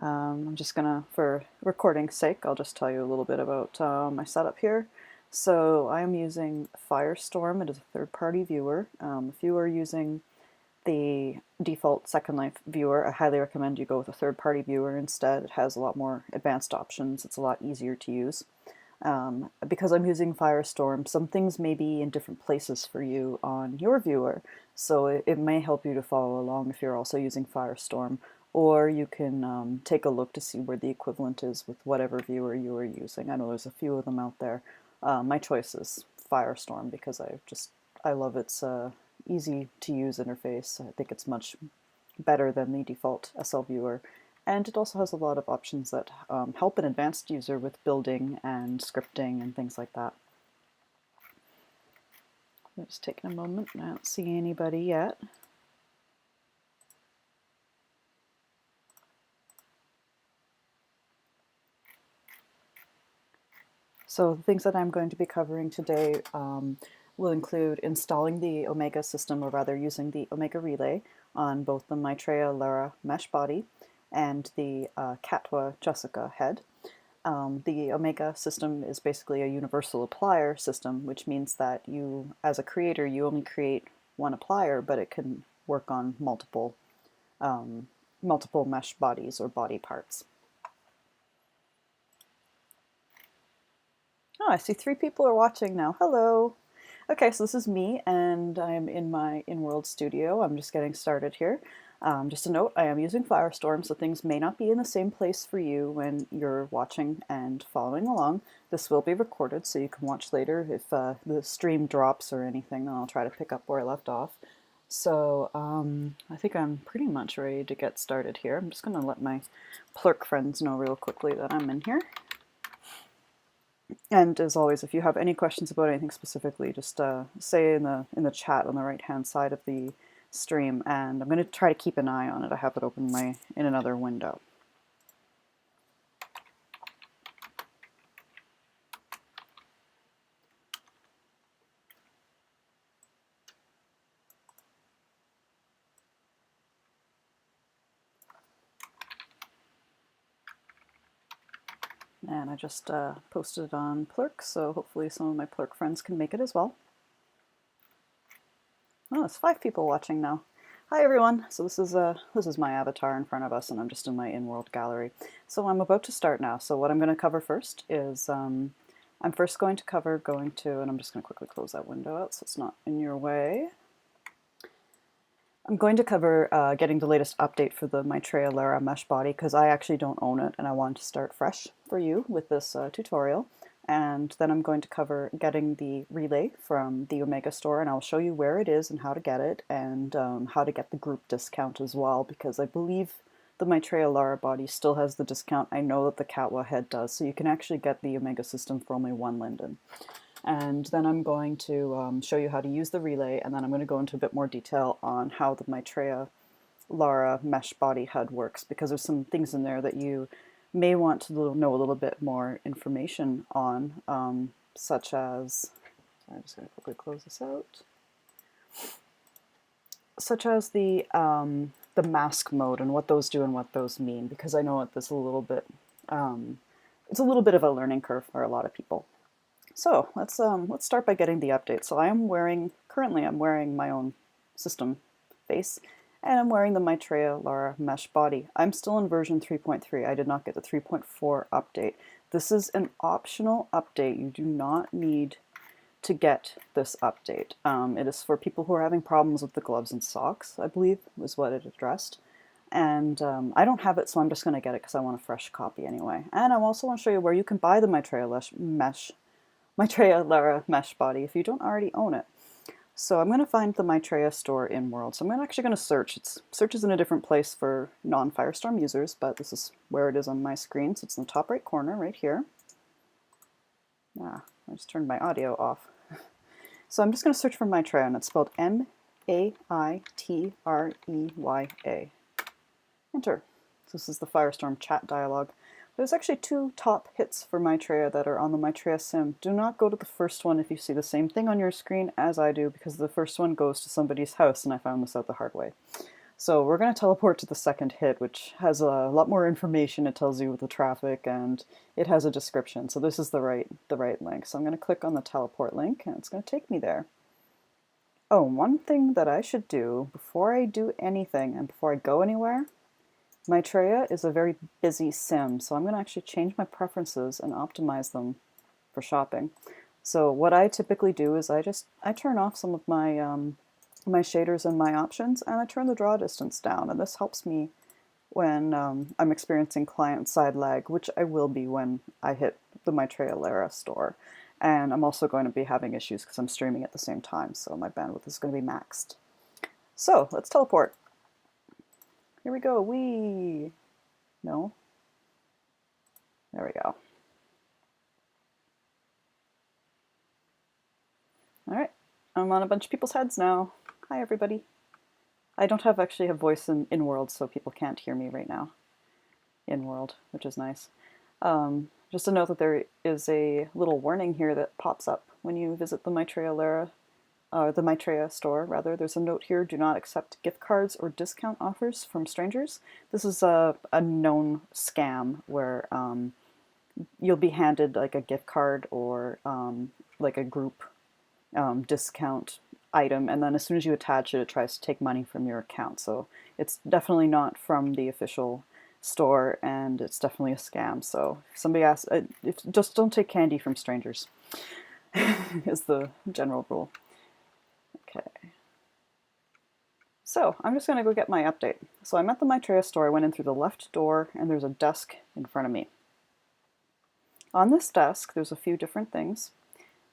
I'm just gonna, for recording's sake, I'll just tell you a little bit about my setup here. So I am using Firestorm. It is a third-party viewer. If you are using the default Second Life viewer, I highly recommend you go with a third-party viewer instead. It has a lot more advanced options. It's a lot easier to use. Because I'm using Firestorm, some things may be in different places for you on your viewer, so it may help you to follow along if you're also using Firestorm, or you can take a look to see where the equivalent is with whatever viewer you are using. I know there's a few of them out there. My choice is Firestorm because I love its easy to use interface. I think it's much better than the default SL viewer. And it also has a lot of options that help an advanced user with building and scripting and things like that. I'm just taking a moment. I don't see anybody yet. So the things that I'm going to be covering today will include installing the Omega system, or rather using the Omega relay on both the Maitreya Lara mesh body and the Catwa Jessica head. The Omega system is basically a universal applier system, which means that you, as a creator, you only create one applier, but it can work on multiple mesh bodies or body parts. Oh, I see 3 people are watching now. Hello! Okay, so this is me, and I'm in my in-world studio. I'm just getting started here. Just a note, I am using Firestorm, so things may not be in the same place for you when you're watching and following along. This will be recorded, so you can watch later if the stream drops or anything, and I'll try to pick up where I left off. So I think I'm pretty much ready to get started here. I'm just going to let my plurk friends know real quickly that I'm in here. And as always, if you have any questions about anything specifically, just say in the chat on the right-hand side of the stream, and I'm going to try to keep an eye on it. I have it open in another window. And I just posted it on Plurk, so hopefully some of my Plurk friends can make it as well. Oh, there's 5 people watching now. Hi everyone. So this is my avatar in front of us, and I'm just in my in-world gallery. So I'm about to start now. So what I'm going to cover first is I'm first going to cover and I'm just going to quickly close that window out so it's not in your way. I'm going to cover getting the latest update for the Maitreya Lara mesh body because I actually don't own it and I want to start fresh for you with this tutorial. And then I'm going to cover getting the relay from the Omega store, and I'll show you where it is and how to get it, and how to get the group discount as well, because I believe the Maitreya Lara body still has the discount. I know that the Catwa head does, so you can actually get the Omega system for only 1 linden. And then I'm going to show you how to use the relay, and then I'm going to go into a bit more detail on how the Maitreya Lara mesh body HUD works, because there's some things in there that you may want to know a little bit more information on, such as, sorry, I'm just going to quickly close this out, such as the mask mode and what those do and what those mean, because I know it's a little bit of a learning curve for a lot of people. So let's start by getting the update. So currently I'm wearing my own system face, and I'm wearing the Maitreya Lara mesh body. I'm still in version 3.3. I did not get the 3.4 update. This is an optional update. You do not need to get this update. It is for people who are having problems with the gloves and socks, I believe, was what it addressed. And I don't have it, so I'm just going to get it because I want a fresh copy anyway. And I also want to show you where you can buy the Maitreya Lara mesh body if you don't already own it. So I'm going to find the Maitreya store in World. So I'm actually going to search. Search is in a different place for non-Firestorm users, but this is where it is on my screen. So it's in the top right corner right here. I just turned my audio off. So I'm just going to search for Maitreya, and it's spelled M-A-I-T-R-E-Y-A. Enter. So this is the Firestorm chat dialog. There's actually 2 top hits for Maitreya that are on the Maitreya sim. Do not go to the first one if you see the same thing on your screen as I do, because the first one goes to somebody's house, and I found this out the hard way. So we're going to teleport to the second hit, which has a lot more information. It tells you the traffic and it has a description. So this is the right link. So I'm going to click on the teleport link and it's going to take me there. Oh, one thing that I should do before I do anything and before I go anywhere, Maitreya is a very busy sim, so I'm going to actually change my preferences and optimize them for shopping. So what I typically do is I turn off some of my my shaders and my options, and I turn the draw distance down, and this helps me when I'm experiencing client-side lag, which I will be when I hit the Maitreya Lara store. And I'm also going to be having issues because I'm streaming at the same time, so my bandwidth is going to be maxed. So let's teleport. Here we go. Whee! No. There we go. Alright, I'm on a bunch of people's heads now. Hi everybody. I don't actually have voice in world, so people can't hear me right now in world, which is nice. Just to note that there is a little warning here that pops up when you visit the Maitreya Lara, the Maitreya store rather. There's a note here: do not accept gift cards or discount offers from strangers. This is a known scam where you'll be handed like a gift card or like a group discount item, and then as soon as you attach it, it tries to take money from your account. So it's definitely not from the official store, and it's definitely a scam. So if somebody asks, just don't take candy from strangers is the general rule. Okay. So I'm just going to go get my update. So I'm at the Maitreya store. I went in through the left door, and there's a desk in front of me. On this desk, there's a few different things.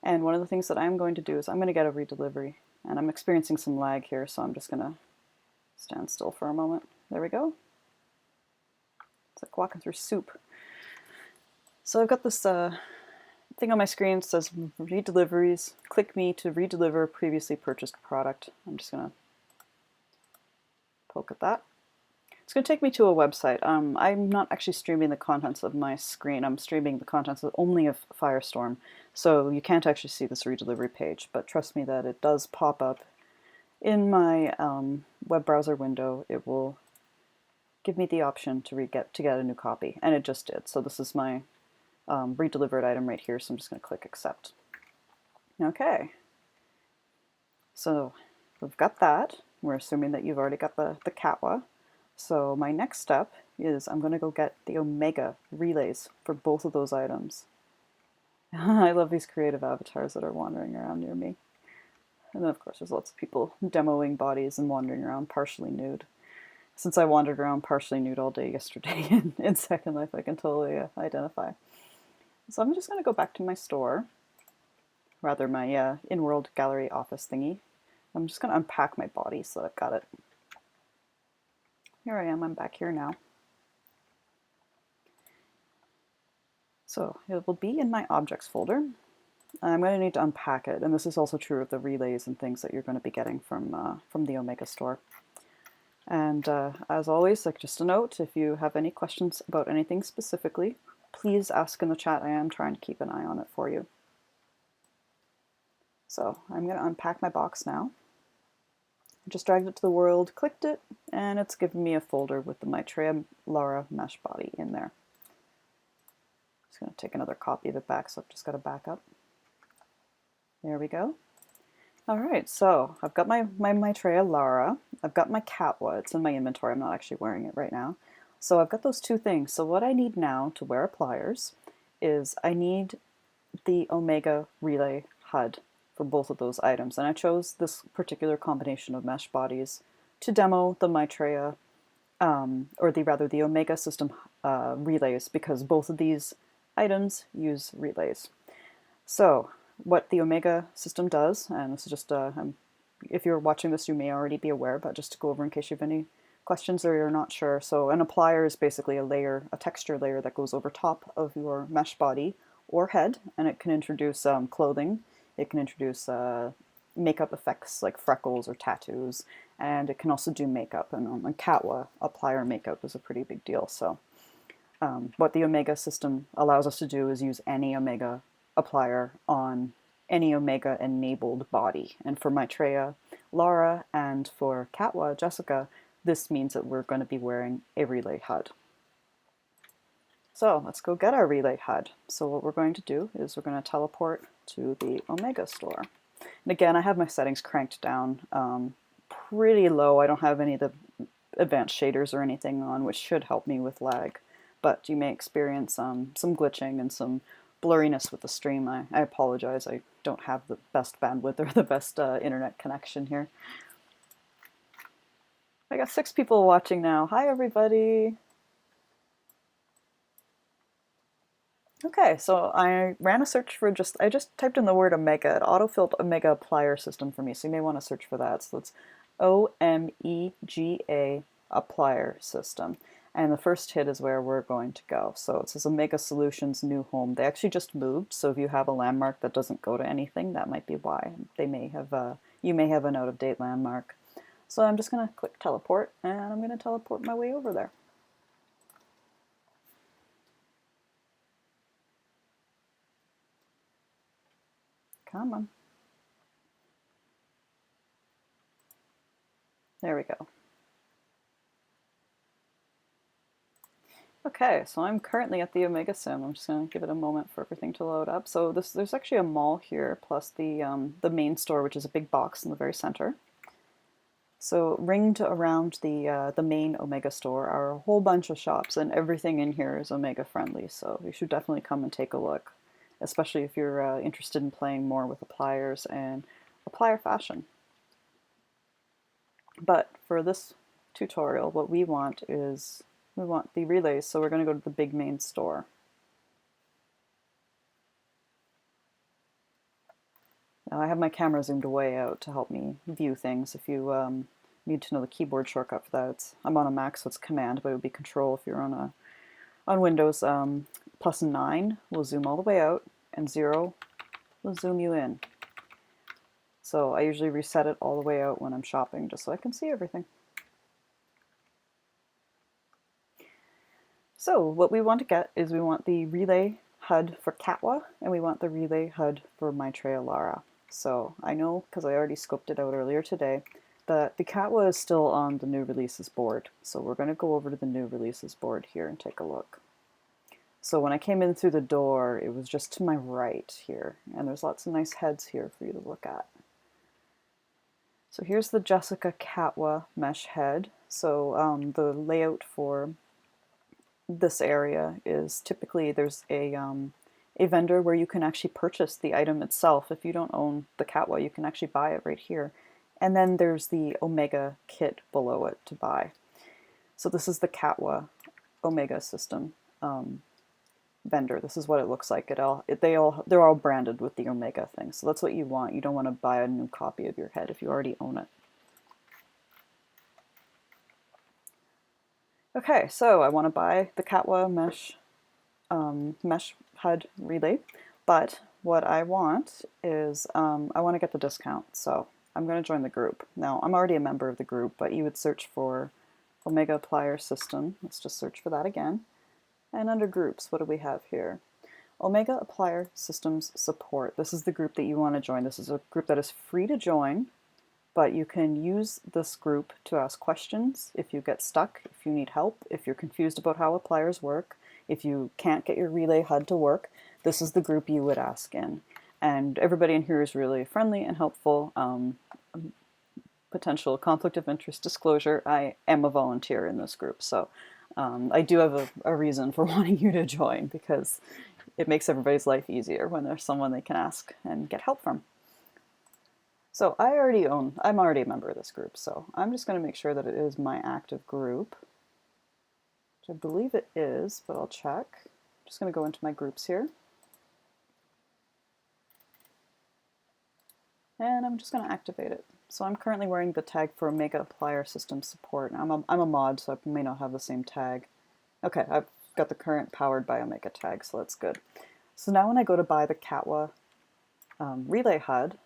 And one of the things that I'm going to do is I'm going to get a redelivery. And I'm experiencing some lag here, so I'm just going to stand still for a moment. There we go. It's like walking through soup. So I've got this thing on my screen that says redeliveries. Click me to redeliver previously purchased product. I'm just going to poke at that. It's going to take me to a website. I'm not actually streaming the contents of my screen. I'm streaming the contents only of Firestorm. So you can't actually see this redelivery page, but trust me that it does pop up in my web browser window. It will give me the option to get a new copy, and it just did. So this is my redelivered item right here, so I'm just going to click accept. Okay. So we've got that. We're assuming that you've already got the Catwa. So my next step is I'm going to go get the Omega relays for both of those items. I love these creative avatars that are wandering around near me. And then of course there's lots of people demoing bodies and wandering around partially nude. Since I wandered around partially nude all day yesterday in Second Life, I can totally identify. So I'm just going to go back to my store, rather my in-world gallery office thingy. I'm just going to unpack my body so that I've got it. Here I am, I'm back here now. So it will be in my objects folder. I'm going to need to unpack it, and this is also true of the relays and things that you're going to be getting from the Omega store. And as always, like just a note, if you have any questions about anything specifically, please ask in the chat. I am trying to keep an eye on it for you. So I'm going to unpack my box now. Just dragged it to the world, clicked it, and it's given me a folder with the Maitreya Lara mesh body in there. Just going to take another copy of it back, so I've just got to back up. There we go. Alright, so I've got my Maitreya Lara, I've got my Catwa, it's in my inventory, I'm not actually wearing it right now. So I've got those two things. So what I need now to wear appliers is I need the Omega Relay HUD for both of those items. And I chose this particular combination of mesh bodies to demo the Maitreya, the Omega system relays, because both of these items use relays. So what the Omega system does, and this is just, if you're watching this you may already be aware, but just to go over in case you have any questions or you're not sure. So an applier is basically a texture layer that goes over top of your mesh body or head, and it can introduce clothing. It can introduce makeup effects like freckles or tattoos, and it can also do makeup. And on Catwa, applier makeup is a pretty big deal. So what the Omega system allows us to do is use any Omega applier on any Omega enabled body. And for Maitreya, Lara, and for Catwa, Jessica, this means that we're going to be wearing a relay HUD. So let's go get our relay HUD. So what we're going to do is we're going to teleport to the Omega store. And again, I have my settings cranked down pretty low. I don't have any of the advanced shaders or anything on, which should help me with lag. But you may experience some glitching and some blurriness with the stream. I apologize. I don't have the best bandwidth or the best internet connection here. I got 6 people watching now. Hi, everybody. Okay, so I ran a search for I just typed in the word Omega. It autofilled Omega applier system for me, so you may want to search for that. So it's OMEGA applier system. And the first hit is where we're going to go. So it says Omega Solutions new home. They actually just moved, so if you have a landmark that doesn't go to anything, that might be why. They may have you may have an out-of-date landmark. So I'm just going to click teleport, and I'm going to teleport my way over there. Come on. There we go. Okay, so I'm currently at the Omega Sim. I'm just going to give it a moment for everything to load up. So there's actually a mall here, plus the main store, which is a big box in the very center. So ringed around the main Omega store are a whole bunch of shops, and everything in here is Omega friendly. So you should definitely come and take a look, especially if you're interested in playing more with appliers and applier fashion. But for this tutorial, what we want is we want the relays, so we're going to go to the big main store. Now I have my camera zoomed way out to help me view things. If you need to know the keyboard shortcut for that, I'm on a Mac, so it's Command, but it would be Control if you're on Windows. +9 will zoom all the way out, and 0 will zoom you in. So I usually reset it all the way out when I'm shopping, just so I can see everything. So what we want to get is we want the relay HUD for Catwa, and we want the relay HUD for Maitreya Lara. So I know, because I already scoped it out earlier today, that the Catwa is still on the new releases board. So we're going to go over to the new releases board here and take a look. So when I came in through the door, it was just to my right here, and there's lots of nice heads here for you to look at. So here's the Jessica Catwa mesh head. So the layout for this area is typically there's a vendor where you can actually purchase the item itself. If you don't own the Catwa, you can actually buy it right here. And then there's the Omega kit below it to buy. So this is the Catwa Omega system vendor. This is what it looks like. They're all branded with the Omega thing. So that's what you want. You don't want to buy a new copy of your head if you already own it. Okay, so I want to buy the Catwa mesh HUD relay, but what I want is I want to get the discount. So I'm going to join the group. Now I'm already a member of the group, but you would search for Omega Applier System. Let's just search for that again. And under groups, what do we have here? Omega Applier Systems Support. This is the group that you want to join. This is a group that is free to join, but you can use this group to ask questions if you get stuck, if you need help, if you're confused about how appliers work, if you can't get your relay HUD to work. This is the group you would ask in. And everybody in here is really friendly and helpful. Potential conflict of interest disclosure, I am a volunteer in this group, so I do have a reason for wanting you to join, because it makes everybody's life easier when there's someone they can ask and get help from. So I'm already a member of this group, so I'm just going to make sure that it is my active group, which I believe it is, but I'll check. I'm just going to go into my groups here. And I'm just going to activate it. So I'm currently wearing the tag for Omega Applier System Support. I'm a mod, so I may not have the same tag. Okay, I've got the current powered by Omega tag, so that's good. So now when I go to buy the Catwa relay HUD,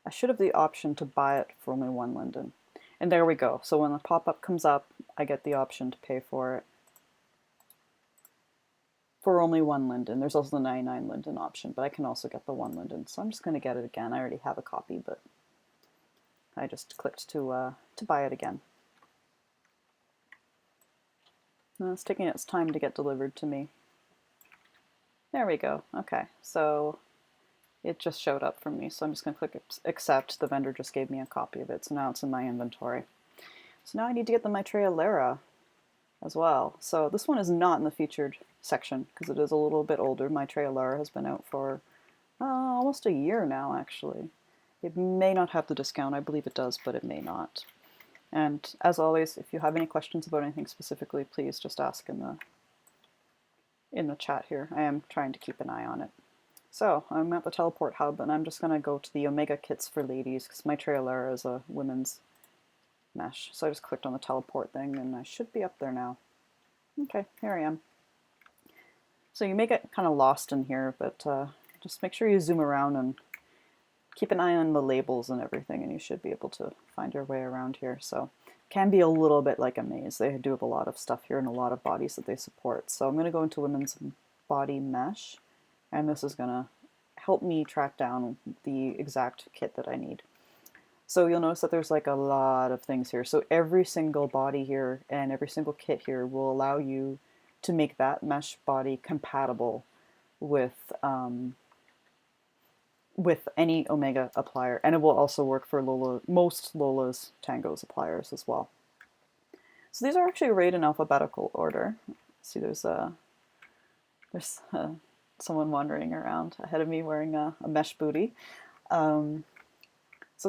I should have the option to buy it for only 1 linden. And there we go. So when the pop-up comes up, I get the option to pay for it for only 1 linden. There's also the 99 linden option, but I can also get the 1 linden. So I'm just going to get it again. I already have a copy, but I just clicked to buy it again. No, it's taking its time to get delivered to me. There we go. Okay, so it just showed up for me, so I'm just going to click accept. The vendor just gave me a copy of it, so now it's in my inventory. So now I need to get the Maitreya Lara as well. So this one is not in the featured section because it is a little bit older. Maitreya Lara has been out for almost a year now, actually. It may not have the discount. I believe it does, but it may not. And as always, if you have any questions about anything specifically, please just ask in the chat here. I am trying to keep an eye on it. So I'm at the teleport hub, and I'm just going to go to the Omega kits for ladies because Maitreya Lara is a women's mesh. So I just clicked on the teleport thing, and I should be up there now. Okay, here I am. So you may get kind of lost in here, but just make sure you zoom around and keep an eye on the labels and everything, and you should be able to find your way around here. So it can be a little bit like a maze. They do have a lot of stuff here and a lot of bodies that they support. So I'm going to go into women's body mesh, and this is going to help me track down the exact kit that I need. So you'll notice that there's like a lot of things here. So every single body here and every single kit here will allow you to make that mesh body compatible with any Omega applier, and it will also work for most Lola's Tango's appliers as well. So these are actually arrayed in alphabetical order. See, there's someone wandering around ahead of me wearing a mesh booty. So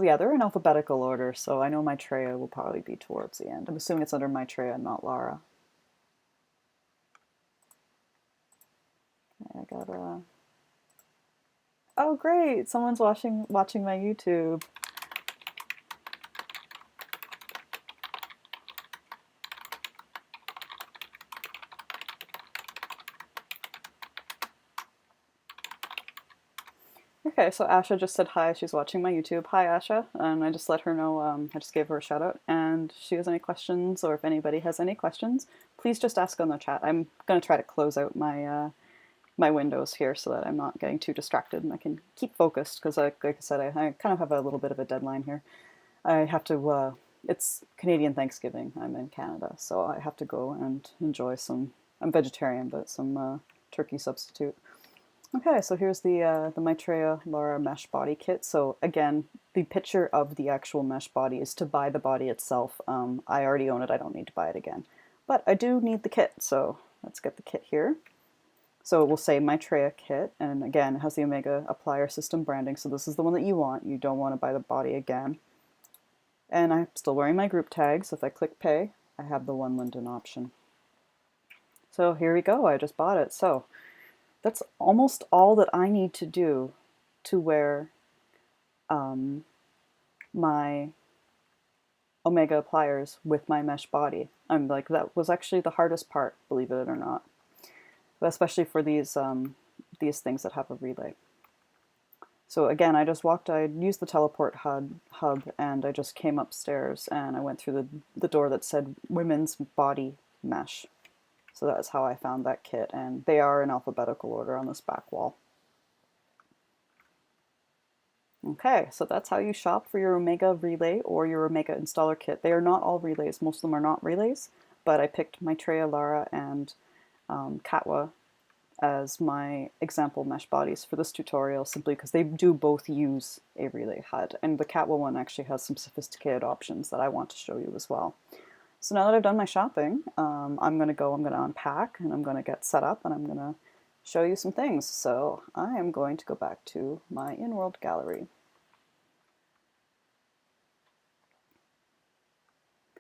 yeah, they're in alphabetical order, so I know Maitreya will probably be towards the end. I'm assuming it's under Maitreya, not Lara. I got a... Oh great, someone's watching my YouTube. Okay, so Asha just said hi, she's watching my YouTube. Hi Asha, and I just let her know, I just gave her a shout out, and if she has any questions, or if anybody has any questions, please just ask on the chat. I'm going to try to close out my my windows here so that I'm not getting too distracted and I can keep focused, because like I said, I kind of have a little bit of a deadline here. I have to, it's Canadian Thanksgiving, I'm in Canada, so I have to go and enjoy some, I'm vegetarian, but some turkey substitute. Okay, so here's the Maitreya Lara mesh body kit. So again, the picture of the actual mesh body is to buy the body itself. I already own it, I don't need to buy it again. But I do need the kit, so let's get the kit here. So it will say Maitreya kit, and again, it has the Omega applier system branding, so this is the one that you want. You don't want to buy the body again. And I'm still wearing my group tag, so if I click pay, I have the one Linden option. So here we go, I just bought it. So that's almost all that I need to do to wear my Omega appliers with my mesh body. I'm like, that was actually the hardest part, believe it or not. But especially for these things that have a relay. So again, I used the teleport hub, and I just came upstairs and I went through the door that said women's body mesh. So that's how I found that kit, and they are in alphabetical order on this back wall. Okay, so that's how you shop for your Omega relay or your Omega installer kit. They are not all relays, most of them are not relays, but I picked Maitreya, Lara, and Catwa as my example mesh bodies for this tutorial, simply because they do both use a relay HUD, and the Catwa one actually has some sophisticated options that I want to show you as well. So now that I've done my shopping, I'm going to unpack, and I'm going to get set up, and I'm going to show you some things. So I am going to go back to my in-world gallery.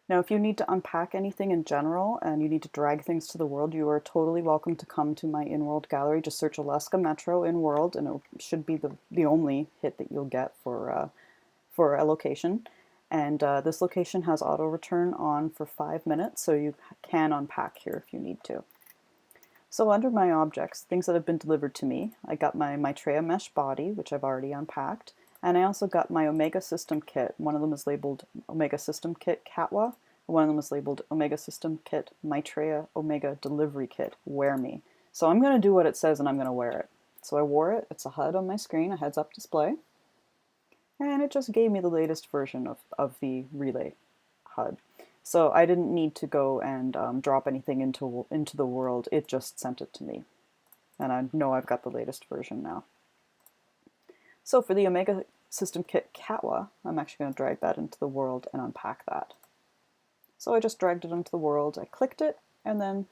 Now, if you need to unpack anything in general and you need to drag things to the world, you are totally welcome to come to my in-world gallery. Just search Alaska Metro in-world, and it should be the only hit that you'll get for a location. And this location has auto return on for 5 minutes, so you can unpack here if you need to. So under my objects, things that have been delivered to me, I got my Maitreya mesh body, which I've already unpacked, and I also got my Omega System Kit. One of them is labeled Omega System Kit Catwa, one of them is labeled Omega System Kit Maitreya Omega Delivery Kit Wear Me. So I'm going to do what it says and I'm going to wear it. So I wore it, it's a HUD on my screen, a heads-up display, and it just gave me the latest version of the relay HUD. So I didn't need to go and drop anything into the world. It just sent it to me. And I know I've got the latest version now. So for the Omega System Kit Catwa, I'm actually going to drag that into the world and unpack that. So I just dragged it into the world, I clicked it, and then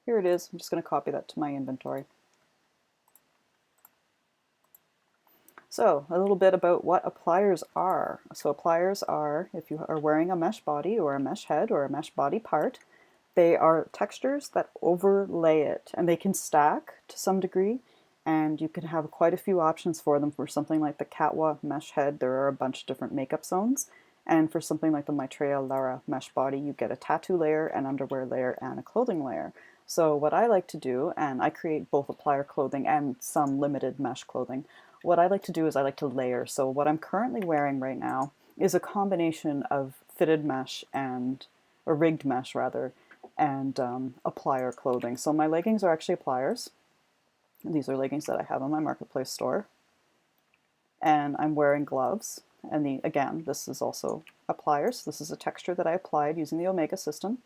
here it is. I'm just going to copy that to my inventory. So a little bit about what appliers are. So appliers are, if you are wearing a mesh body or a mesh head or a mesh body part, they are textures that overlay it, and they can stack to some degree, and you can have quite a few options for them. For something like the Catwa mesh head, there are a bunch of different makeup zones, and for something like the Maitreya Lara mesh body, you get a tattoo layer, an underwear layer, and a clothing layer. So what I like to do, and I create both applier clothing and some limited mesh clothing, what I like to do is I like to layer. So what I'm currently wearing right now is a combination of fitted mesh or rigged mesh rather, and applier clothing. So my leggings are actually appliers. These are leggings that I have on my marketplace store. And I'm wearing gloves. And again, this is also appliers. This is a texture that I applied using the Omega system.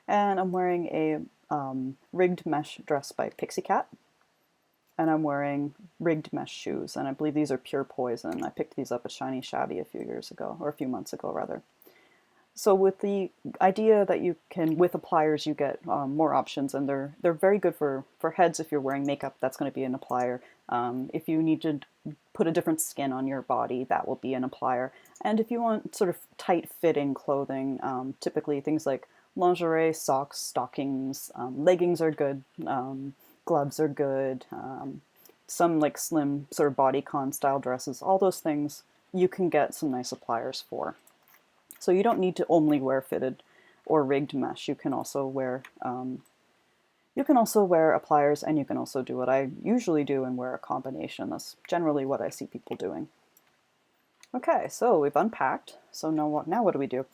And I'm wearing a rigged mesh dress by Pixie Cat. And I'm wearing rigged mesh shoes, and I believe these are Pure Poison. I picked these up at Shiny Shabby a few years ago, or a few months ago rather. So with the idea that you can, with appliers, you get more options, and they're very good for heads. If you're wearing makeup, that's going to be an applier. If you need to put a different skin on your body, that will be an applier. And if you want sort of tight-fitting clothing, typically things like lingerie, socks, stockings, leggings are good. Gloves are good, some like slim sort of bodycon style dresses, all those things you can get some nice appliers for. So you don't need to only wear fitted or rigged mesh. You can also wear appliers, and you can also do what I usually do and wear a combination. That's generally what I see people doing. Okay, so we've unpacked. So now what do we do?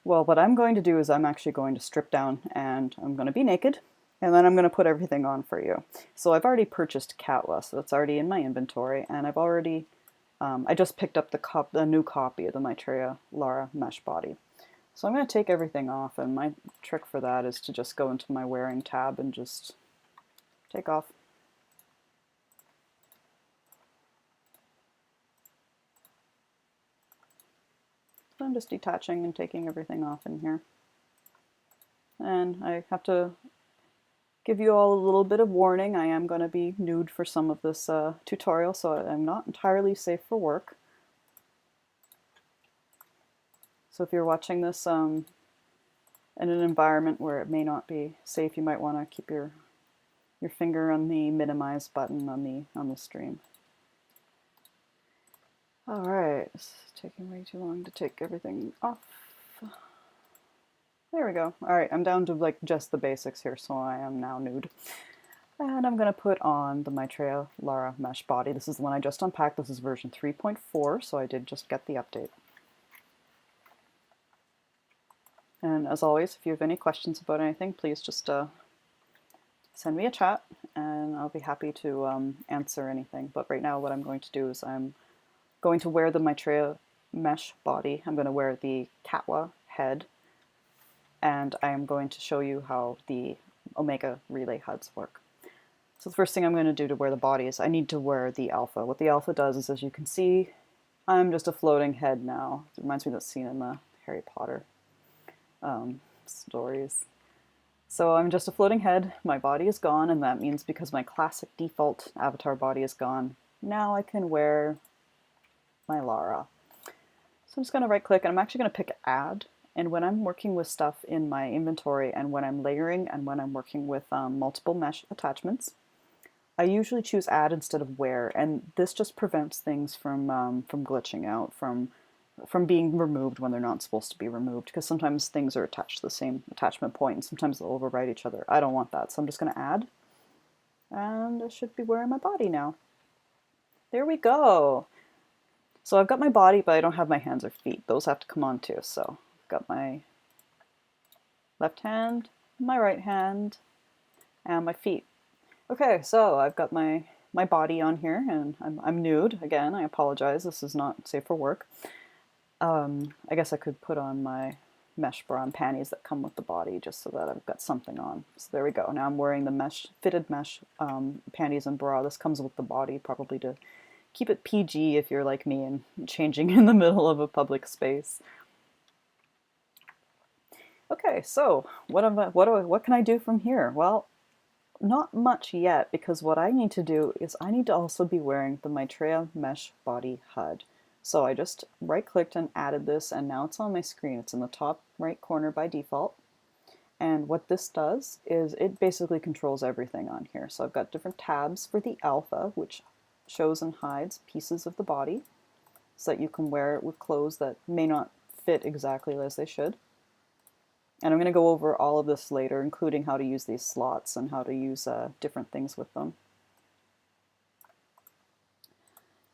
Well, what I'm going to do is I'm actually going to strip down, and I'm going to be naked. And then I'm going to put everything on for you. So I've already purchased Catwa, so it's already in my inventory, and I've already, I just picked up the new copy of the Maitreya Lara mesh body. So I'm going to take everything off, and my trick for that is to just go into my wearing tab and just take off. So I'm just detaching and taking everything off in here. And I have to give you all a little bit of warning. I am going to be nude for some of this tutorial, so I'm not entirely safe for work. So if you're watching this in an environment where it may not be safe, you might want to keep your finger on the minimize button on the stream. All right, it's taking way too long to take everything off. There we go. All right, I'm down to like just the basics here, so I am now nude. And I'm going to put on the Maitreya Lara mesh body. This is the one I just unpacked. This is version 3.4, so I did just get the update. And as always, if you have any questions about anything, please just send me a chat, and I'll be happy to answer anything. But right now what I'm going to do is I'm going to wear the Maitreya mesh body. I'm going to wear the Catwa head, and I am going to show you how the Omega relay HUDs work. So the first thing I'm going to do to wear the body is I need to wear the alpha. What the alpha does is, as you can see, I'm just a floating head now. It reminds me of that scene in the Harry Potter stories. So I'm just a floating head, my body is gone, and that means because my classic default avatar body is gone, now I can wear my Lara. So I'm just going to right click, and I'm actually going to pick add. And when I'm working with stuff in my inventory, and when I'm layering, and when I'm working with multiple mesh attachments, I usually choose add instead of wear, and this just prevents things from glitching out, from being removed when they're not supposed to be removed, because sometimes things are attached to the same attachment point, and sometimes they'll overwrite each other. I don't want that, so I'm just going to add, and I should be wearing my body now. There we go. So I've got my body, but I don't have my hands or feet. Those have to come on too, so I've got my left hand, my right hand, and my feet. Okay, so I've got my body on here, and I'm nude. Again, I apologize, this is not safe for work. I guess I could put on my mesh bra and panties that come with the body, just so that I've got something on. So there we go. Now I'm wearing the fitted mesh panties and bra. This comes with the body, probably to keep it PG if you're like me and changing in the middle of a public space. Okay, so what can I do from here? Well, not much yet, because what I need to do is I need to also be wearing the Maitreya mesh body HUD. So I just right-clicked and added this, and now it's on my screen. It's in the top right corner by default. And what this does is it basically controls everything on here. So I've got different tabs for the alpha, which shows and hides pieces of the body so that you can wear it with clothes that may not fit exactly as they should. And I'm going to go over all of this later, including how to use these slots and how to use different things with them.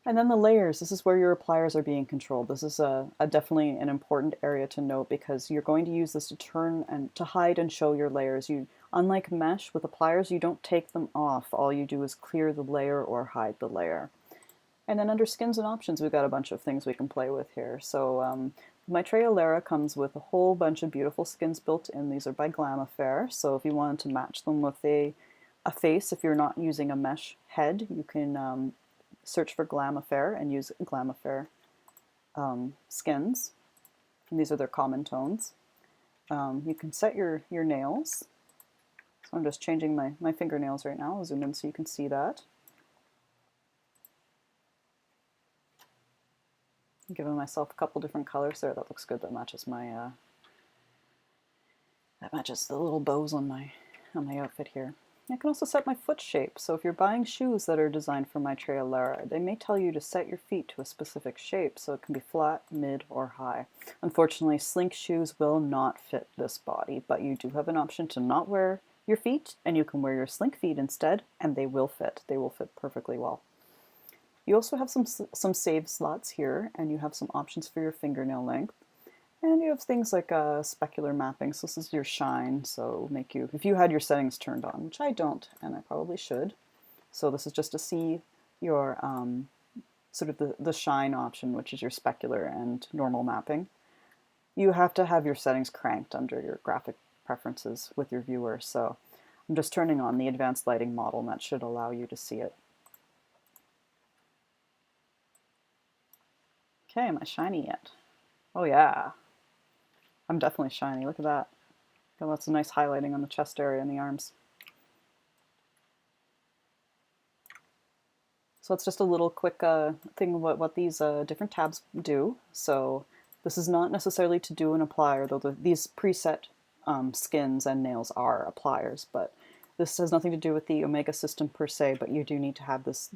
And then the layers, this is where your appliers are being controlled. This is definitely an important area to note, because you're going to use this to turn and to hide and show your layers. Unlike mesh, with appliers, you don't take them off. All you do is clear the layer or hide the layer. And then under skins and options, we've got a bunch of things we can play with here. So Maitreya Lara comes with a whole bunch of beautiful skins built in. These are by Glamaffair. So if you wanted to match them with a face, if you're not using a mesh head, you can search for Glamaffair and use Glamaffair skins. And these are their common tones. You can set your nails. So I'm just changing my fingernails right now. I'll zoom in so you can see that. I'm giving myself a couple different colors there. That looks good. That matches my that matches the little bows on my outfit here. I can also set my foot shape. So if you're buying shoes that are designed for Maitreya Lara, they may tell you to set your feet to a specific shape, so it can be flat, mid, or high. Unfortunately, slink shoes will not fit this body, but you do have an option to not wear your feet, and you can wear your slink feet instead, and they will fit. They will fit perfectly well. You also have some save slots here, and you have some options for your fingernail length. And you have things like specular mapping. So this is your shine, so make you, if you had your settings turned on, which I don't, and I probably should. So this is just to see your sort of the shine option, which is your specular and normal mapping. You have to have your settings cranked under your graphic preferences with your viewer. So I'm just turning on the advanced lighting model, and that should allow you to see it. Okay, am I shiny yet? Oh yeah, I'm definitely shiny. Look at that. Got lots of nice highlighting on the chest area and the arms. So it's just a little quick thing of what these different tabs do. So this is not necessarily to do an applier, though these preset skins and nails are appliers, but this has nothing to do with the Omega system per se, but you do need to have this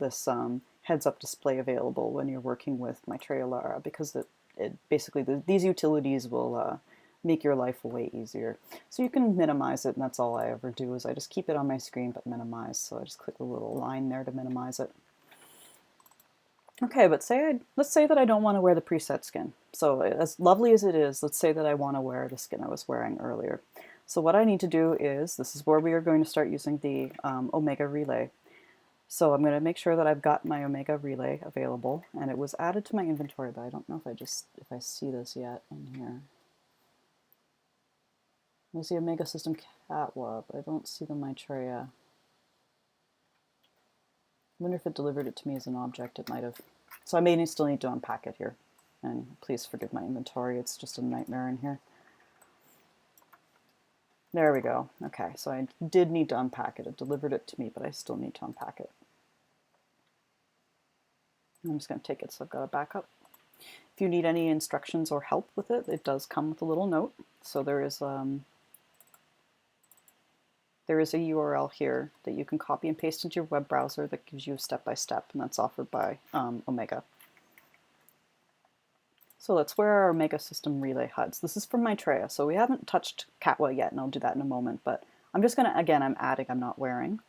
heads-up display available when you're working with Maitreya Lara, because basically these utilities will make your life way easier. So you can minimize it, and that's all I ever do, is I just keep it on my screen but minimize. So I just click the little line there to minimize it. Okay, but let's say that I don't want to wear the preset skin. So as lovely as it is, let's say that I want to wear the skin I was wearing earlier. So what I need to do is, this is where we are going to start using the Omega Relay. So I'm going to make sure that I've got my Omega Relay available, and it was added to my inventory, but I don't know if I see this yet in here. There's the Omega System Catwa, but I don't see the Maitreya. I wonder if it delivered it to me as an object. It might have. So I may still need to unpack it here, and please forgive my inventory. It's just a nightmare in here. There we go. Okay, so I did need to unpack it. It delivered it to me, but I still need to unpack it. I'm just going to take it so I've got a backup. If you need any instructions or help with it, it does come with a little note. So there is a URL here that you can copy and paste into your web browser that gives you step-by-step, and that's offered by Omega. So let's wear our Omega System Relay HUDs. This is from Maitreya, so we haven't touched Catwa yet, and I'll do that in a moment, but I'm just going to, again, I'm adding, I'm not wearing.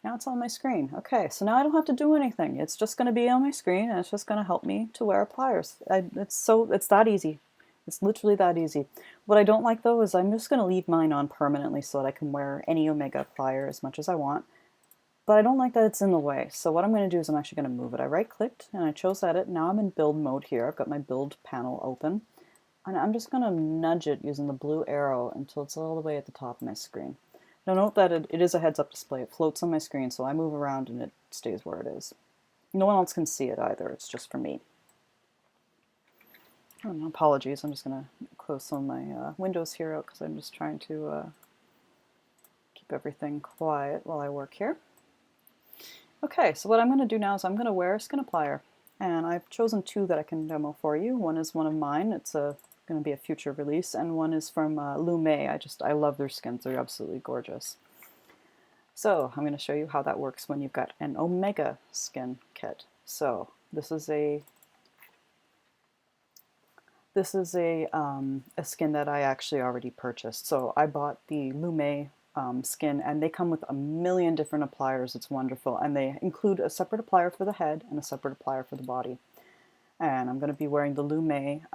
Now it's on my screen. Okay, so now I don't have to do anything. It's just going to be on my screen, and it's just going to help me to wear appliers. It's that easy. It's literally that easy. What I don't like, though, is I'm just going to leave mine on permanently so that I can wear any Omega applier as much as I want. But I don't like that it's in the way. So what I'm going to do is I'm actually going to move it. I right-clicked and I chose Edit. Now I'm in build mode here. I've got my build panel open. And I'm just going to nudge it using the blue arrow until it's all the way at the top of my screen. Now note that it is a heads-up display. It floats on my screen, so I move around and it stays where it is. No one else can see it either. It's just for me. Oh, apologies. I'm just going to close some of my windows here out because I'm just trying to keep everything quiet while I work here. Okay, so what I'm going to do now is I'm going to wear a skin applier. And I've chosen two that I can demo for you. One is one of mine. It's going to be a future release, and one is from Lume. I love their skins. They're absolutely gorgeous. So I'm going to show you how that works when you've got an Omega skin kit. So this is a skin that I actually already purchased. So I bought the Lume skin, and they come with a million different appliers. It's wonderful, and they include a separate applier for the head and a separate applier for the body. And I'm going to be wearing the Lume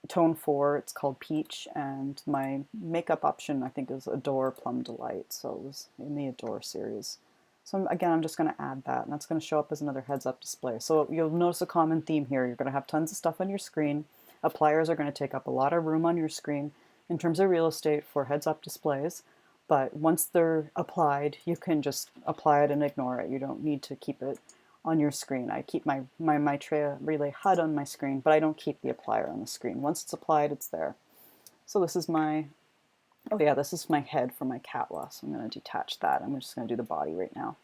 Tone 4. It's called Peach, and my makeup option I think is Adore Plum Delight, so it was in the Adore series. So again, I'm just going to add that, and that's going to show up as another heads-up display. So you'll notice a common theme here. You're going to have tons of stuff on your screen. Appliers are going to take up a lot of room on your screen in terms of real estate for heads-up displays. But once they're applied, you can just apply it and ignore it. You don't need to keep it on your screen. I keep my Maitreya Relay HUD on my screen, but I don't keep the applier on the screen. Once it's applied, it's there. So this is my, oh yeah, this is my head for my Catwa. So I'm going to detach that. I'm just going to do the body right now.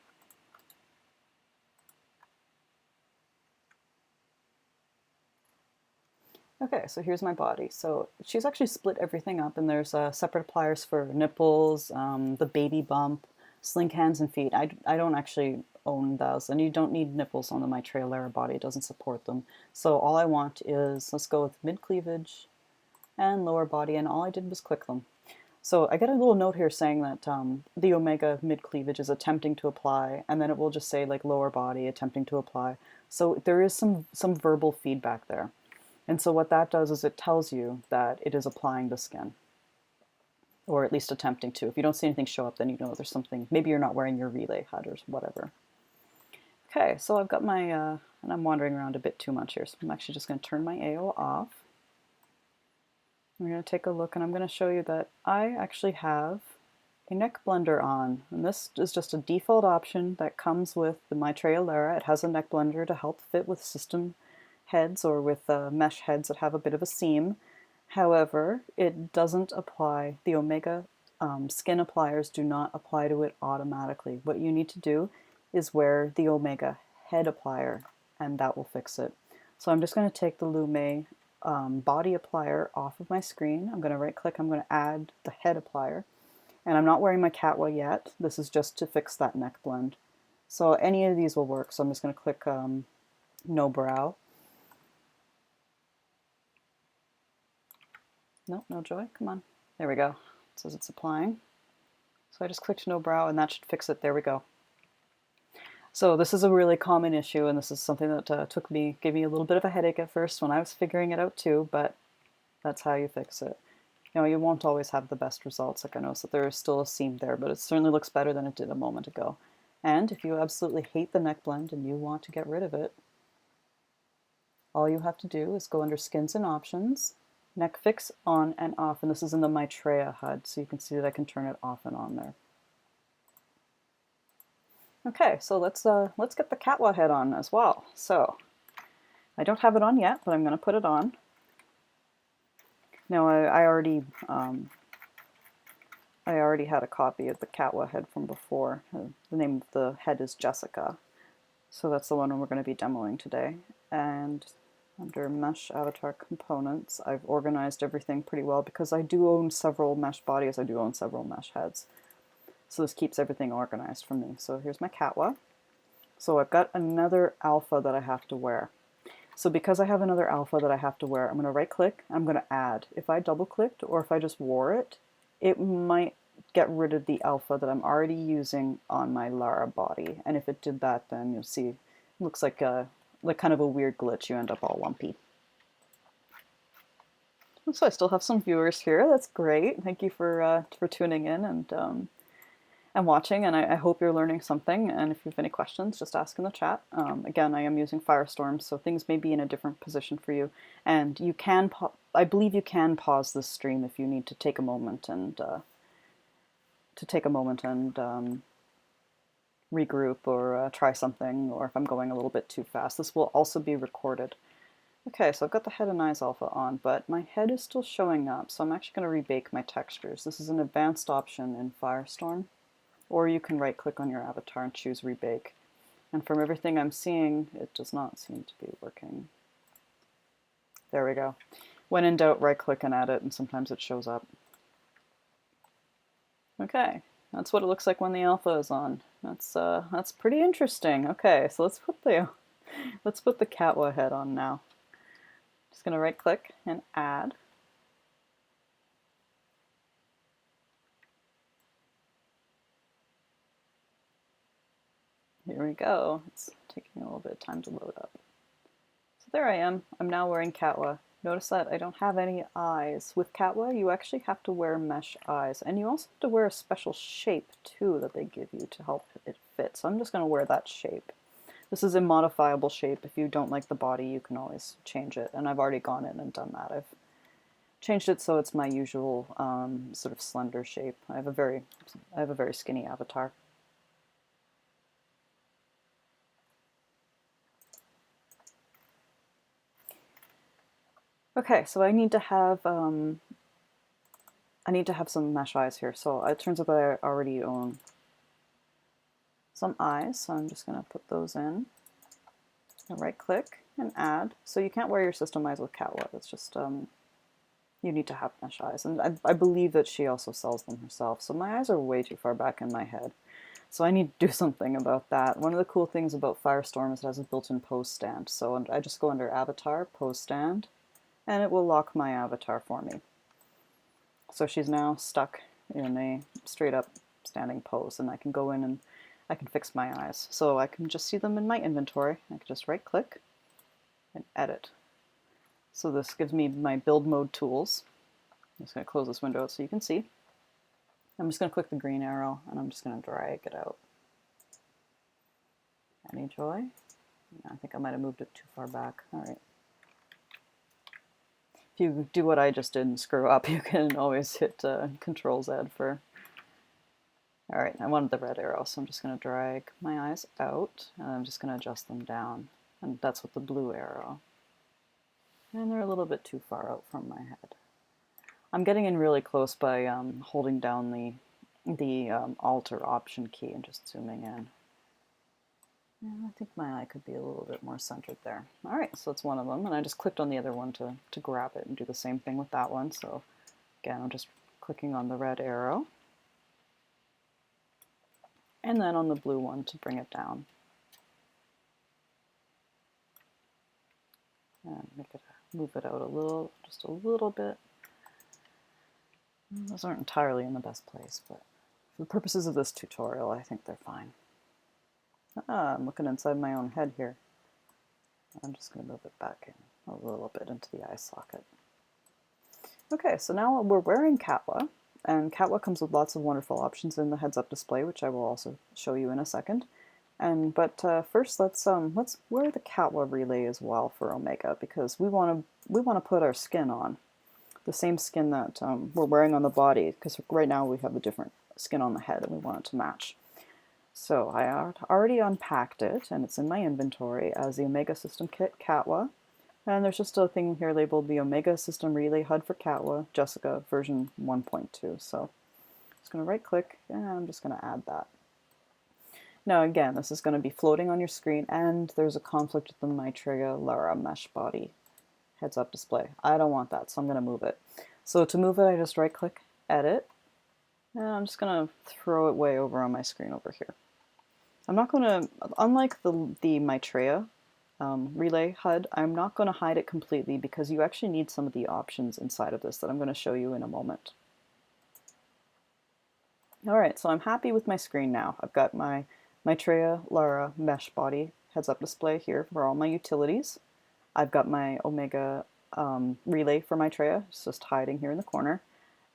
Okay, so here's my body. So she's actually split everything up, and there's separate appliers for nipples, the baby bump, slink hands and feet. I don't actually own those, and you don't need nipples on the Maitreya Lara body. It doesn't support them. So all I want is, let's go with mid-cleavage and lower body, and all I did was click them. So I get a little note here saying that the Omega mid-cleavage is attempting to apply, and then it will just say like lower body attempting to apply. So there is some verbal feedback there. And so what that does is it tells you that it is applying the skin, or at least attempting to. If you don't see anything show up, then you know there's something, maybe you're not wearing your relay HUD or whatever. Okay, so I've got my, and I'm wandering around a bit too much here, so I'm actually just going to turn my AO off. I'm going to take a look, and I'm going to show you that I actually have a neck blender on. And this is just a default option that comes with the Maitreya Lara. It has a neck blender to help fit with system heads or with mesh heads that have a bit of a seam. However, it doesn't apply. The Omega skin appliers do not apply to it automatically. What you need to do is wear the Omega head applier, and that will fix it. So I'm just going to take the Lume body applier off of my screen. I'm going to right click, I'm going to add the head applier, and I'm not wearing my Catwa yet. This is just to fix that neck blend. So any of these will work. So I'm just going to click no brow. No, no joy, come on. There we go. It says it's applying. So I just clicked no brow, and that should fix it. There we go. So this is a really common issue, and this is something that gave me a little bit of a headache at first when I was figuring it out too, but that's how you fix it. You know, you won't always have the best results. Like I noticed that there is still a seam there, but it certainly looks better than it did a moment ago. And if you absolutely hate the neck blend and you want to get rid of it, all you have to do is go under Skins and Options, Neck Fix on and off, and this is in the Maitreya HUD, so you can see that I can turn it off and on there. Okay, so let's get the Catwa head on as well. So I don't have it on yet, but I'm going to put it on. Now I already had a copy of the Catwa head from before. The name of the head is Jessica, so that's the one we're going to be demoing today. And under Mesh Avatar Components, I've organized everything pretty well because I do own several mesh bodies, I do own several mesh heads. So this keeps everything organized for me. So here's my Catwa. So I've got another alpha that I have to wear. So because I have another alpha that I have to wear, I'm going to right click, I'm going to add. If I double clicked or if I just wore it, it might get rid of the alpha that I'm already using on my Lara body. And if it did that, then you'll see, it looks like kind of a weird glitch. You end up all lumpy. So I still have some viewers here. That's great. Thank you for tuning in. And and watching, and I hope you're learning something. And if you have any questions, just ask in the chat. Again, I am using Firestorm, so things may be in a different position for you. And you can, I believe you can pause this stream if you need to take a moment and regroup or try something, or if I'm going a little bit too fast. This will also be recorded. Okay, so I've got the head and eyes alpha on, but my head is still showing up, so I'm actually going to rebake my textures. This is an advanced option in Firestorm, or you can right-click on your avatar and choose rebake. And from everything I'm seeing, it does not seem to be working. There we go. When in doubt, right-click and edit, and sometimes it shows up. Okay, that's what it looks like when the alpha is on. That's pretty interesting. Okay, so let's put the Catwa head on now. Just going to right click and add. Here we go. It's taking a little bit of time to load up. So there I am. I'm now wearing Catwa. Notice that I don't have any eyes. With Catwa, you actually have to wear mesh eyes, and you also have to wear a special shape too that they give you to help it fit. So I'm just going to wear that shape. This is a modifiable shape. If you don't like the body, you can always change it, and I've already gone in and done that. I've changed it so it's my usual sort of slender shape. I have a very skinny avatar. Okay, so I need to have some mesh eyes here. So it turns out that I already own some eyes, so I'm just going to put those in. Right click and add. So you can't wear your system eyes with Catwa. It's just you need to have mesh eyes, and I believe that she also sells them herself. So my eyes are way too far back in my head, so I need to do something about that. One of the cool things about Firestorm is it has a built-in pose stand. So I just go under Avatar, Pose Stand, and it will lock my avatar for me. So she's now stuck in a straight up standing pose, and I can go in and I can fix my eyes. So I can just see them in my inventory. I can just right click and edit. So this gives me my build mode tools. I'm just going to close this window so you can see. I'm just going to click the green arrow and I'm just going to drag it out. Any joy? I think I might have moved it too far back. All right. If you do what I just did and screw up, you can always hit Control Z for... Alright, I wanted the red arrow, so I'm just going to drag my eyes out, and I'm just going to adjust them down. And that's with the blue arrow. And they're a little bit too far out from my head. I'm getting in really close by holding down the Alt or Option key and just zooming in. And I think my eye could be a little bit more centered there. Alright, so that's one of them, and I just clicked on the other one to grab it and do the same thing with that one. So again, I'm just clicking on the red arrow, and then on the blue one to bring it down. And move it out a little, just a little bit. Those aren't entirely in the best place, but for the purposes of this tutorial, I think they're fine. I'm looking inside my own head here. I'm just going to move it back in a little bit into the eye socket. Okay, so now we're wearing Catwa, and Catwa comes with lots of wonderful options in the heads-up display, which I will also show you in a second. But first, let's wear the Catwa relay as well for Omega, because we want to put our skin on, the same skin that we're wearing on the body, because right now we have a different skin on the head, and we want it to match. So I already unpacked it, and it's in my inventory as the Omega System Kit Catwa. And there's just a thing here labeled the Omega System Relay HUD for Catwa, Jessica, version 1.2. So I'm just going to right click, and I'm just going to add that. Now again, this is going to be floating on your screen, and there's a conflict with the Maitreya Lara mesh body heads up display. I don't want that, so I'm going to move it. So to move it, I just right click, edit, and I'm just going to throw it way over on my screen over here. I'm not going to, unlike the Maitreya relay HUD, I'm not going to hide it completely because you actually need some of the options inside of this that I'm going to show you in a moment. Alright, so I'm happy with my screen now. I've got my Maitreya Lara mesh body heads-up display here for all my utilities. I've got my Omega relay for Maitreya, it's just hiding here in the corner.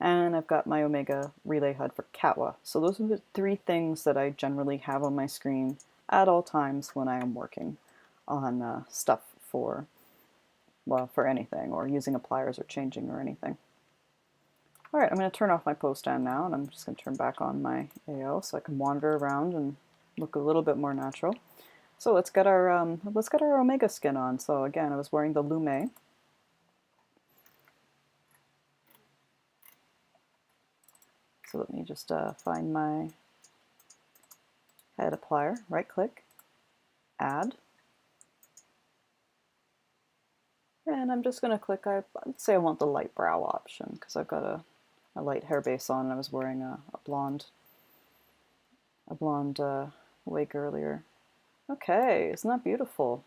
and I've got my Omega Relay HUD for Catwa. So those are the three things that I generally have on my screen at all times when I am working on stuff for, well, for anything, or using appliers or changing or anything. All right, I'm going to turn off my post stand now, and I'm just going to turn back on my AO so I can wander around and look a little bit more natural. So let's get our Omega skin on. So again, I was wearing the Lume. So let me just find my head applier, right click, add. And I'm just going to click, I'd say I want the light brow option because I've got a light hair base on and I was wearing a blonde wig earlier. Okay, isn't that beautiful?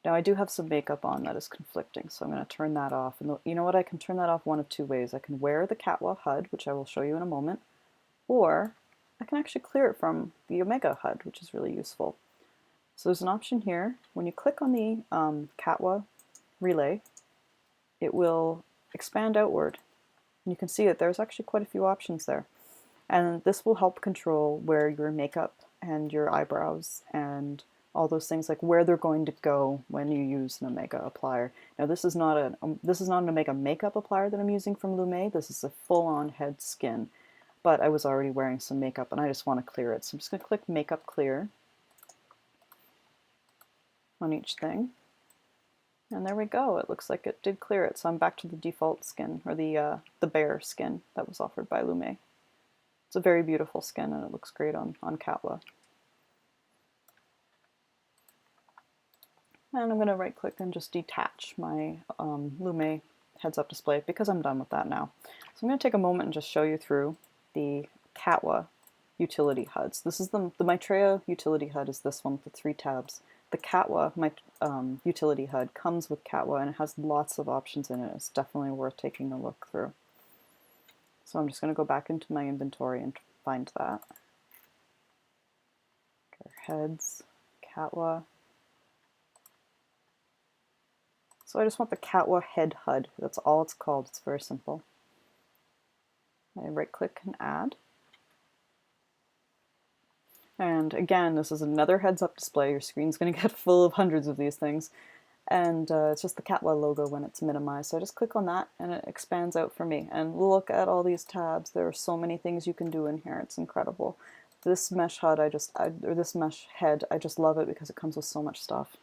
Now I do have some makeup on that is conflicting, so I'm going to turn that off. And you know what, I can turn that off one of two ways. I can wear the Catwa HUD, which I will show you in a moment, or I can actually clear it from the Omega HUD, which is really useful. So there's an option here. When you click on the Catwa relay, it will expand outward. And you can see that there's actually quite a few options there. And this will help control where your makeup and your eyebrows and all those things, like where they're going to go when you use an Omega applier. Now this is not an Omega makeup applier that I'm using from Lume. This is a full-on head skin, but I was already wearing some makeup and I just want to clear it. So I'm just going to click Makeup Clear on each thing. And there we go. It looks like it did clear it. So I'm back to the default skin, or the bare skin that was offered by Lume. It's a very beautiful skin and it looks great on Catwa. And I'm going to right click and just detach my Lume heads-up display because I'm done with that now. So I'm going to take a moment and just show you through the Catwa utility HUDs. This is the Maitreya utility HUD is this one with the 3 tabs. The Catwa utility HUD comes with Catwa and it has lots of options in it. It's definitely worth taking a look through. So I'm just going to go back into my inventory and find that. Heads, Catwa. So I just want the Catwa head HUD. That's all it's called. It's very simple. I right click and add. And again, this is another heads-up display. Your screen's going to get full of hundreds of these things. And it's just the Catwa logo when it's minimized. So I just click on that and it expands out for me. And look at all these tabs. There are so many things you can do in here. It's incredible. This mesh HUD, or this mesh head, I just love it because it comes with so much stuff.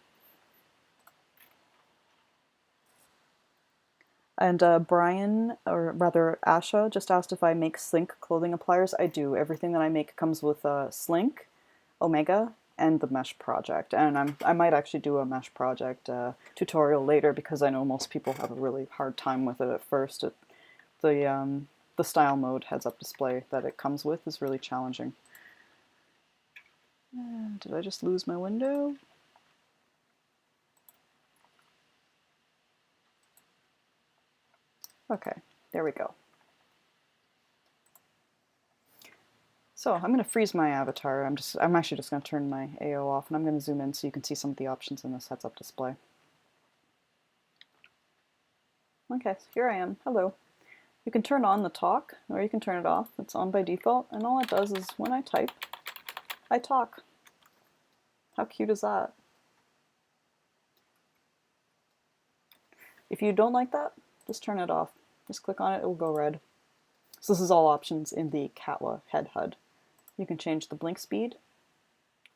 And Brian, or rather Asha, just asked if I make Slink clothing appliers. I do. Everything that I make comes with Slink, Omega, and the mesh project. And I might actually do a mesh project tutorial later because I know most people have a really hard time with it at first. The style mode heads-up display that it comes with is really challenging. Did I just lose my window? Okay, there we go. So I'm going to freeze my avatar. I'm actually just going to turn my AO off and I'm going to zoom in so you can see some of the options in this heads-up display. Okay, so here I am. Hello. You can turn on the talk or you can turn it off. It's on by default, and all it does is when I type, I talk. How cute is that? If you don't like that, just turn it off. Just click on it, it will go red. So this is all options in the Catwa head HUD. You can change the blink speed,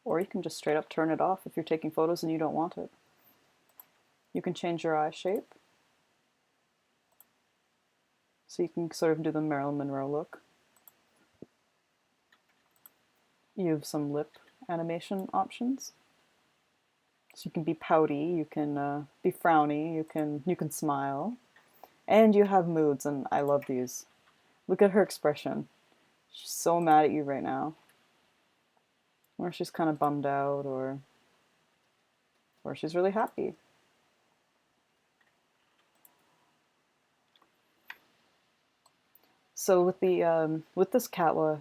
or you can just straight up turn it off if you're taking photos and you don't want it. You can change your eye shape. So you can sort of do the Marilyn Monroe look. You have some lip animation options. So you can be pouty, you can be frowny, you can smile. And you have moods, and I love these. Look at her expression. She's so mad at you right now. Or she's kind of bummed out, or she's really happy. So with the with this Catwa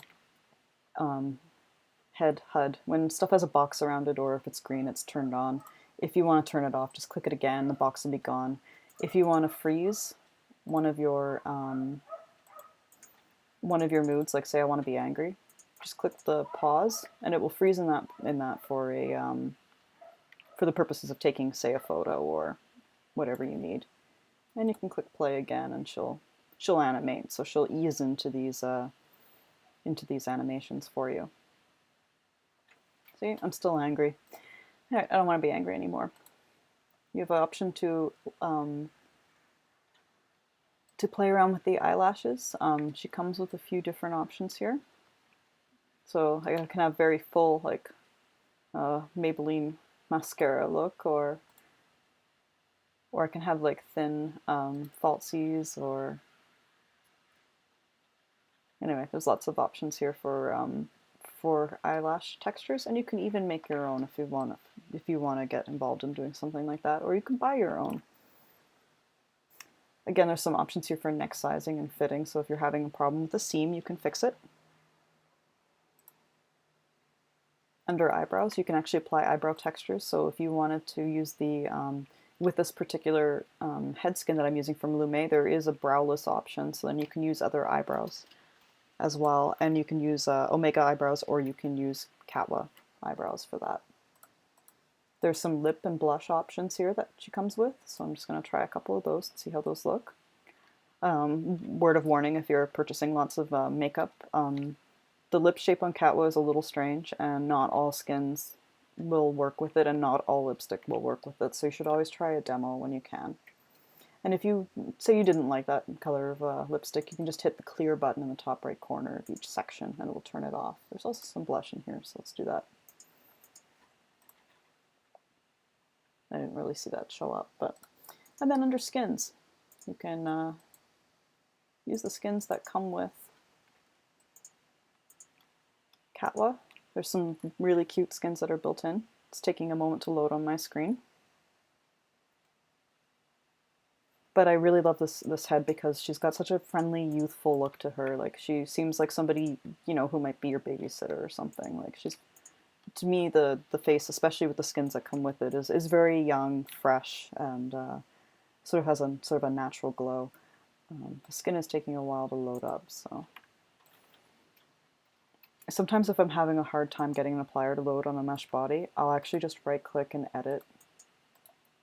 head HUD, when stuff has a box around it, or if it's green, it's turned on. If you want to turn it off, just click it again, the box will be gone. If you want to freeze one of your one of your moods, like say I want to be angry, just click the pause, and it will freeze in that for a for the purposes of taking, say, a photo or whatever you need. And you can click play again, and she'll animate. So she'll ease into these animations for you. See, I'm still angry. I don't want to be angry anymore. You have an option to play around with the eyelashes. She comes with a few different options here. So I can have very full, like Maybelline mascara look, or I can have like thin falsies, or anyway, there's lots of options here for eyelash textures, and you can even make your own if you want to get involved in doing something like that, or you can buy your own. Again, there's some options here for neck sizing and fitting, so if you're having a problem with the seam, you can fix it. Under eyebrows, you can actually apply eyebrow textures, so if you wanted to use the, with this particular head skin that I'm using from Lume, there is a browless option, so then you can use other eyebrows as well, and you can use Omega eyebrows, or you can use Catwa eyebrows for that. There's some lip and blush options here that she comes with, so I'm just going to try a couple of those and see how those look. Word of warning, if you're purchasing lots of makeup, the lip shape on Catwa is a little strange, and not all skins will work with it, and not all lipstick will work with it, so you should always try a demo when you can. And if you say you didn't like that color of lipstick, you can just hit the clear button in the top right corner of each section and it will turn it off. There's also some blush in here, so let's do that. I didn't really see that show up, but... And then under skins, you can use the skins that come with Catwa. There's some really cute skins that are built in. It's taking a moment to load on my screen. But I really love this head because she's got such a friendly, youthful look to her. Like, she seems like somebody, you know, who might be your babysitter or something. Like, she's, to me, the face, especially with the skins that come with it, is very young, fresh, and sort of has a natural glow. The skin is taking a while to load up, so... Sometimes if I'm having a hard time getting an applier to load on a mesh body, I'll actually just right-click and edit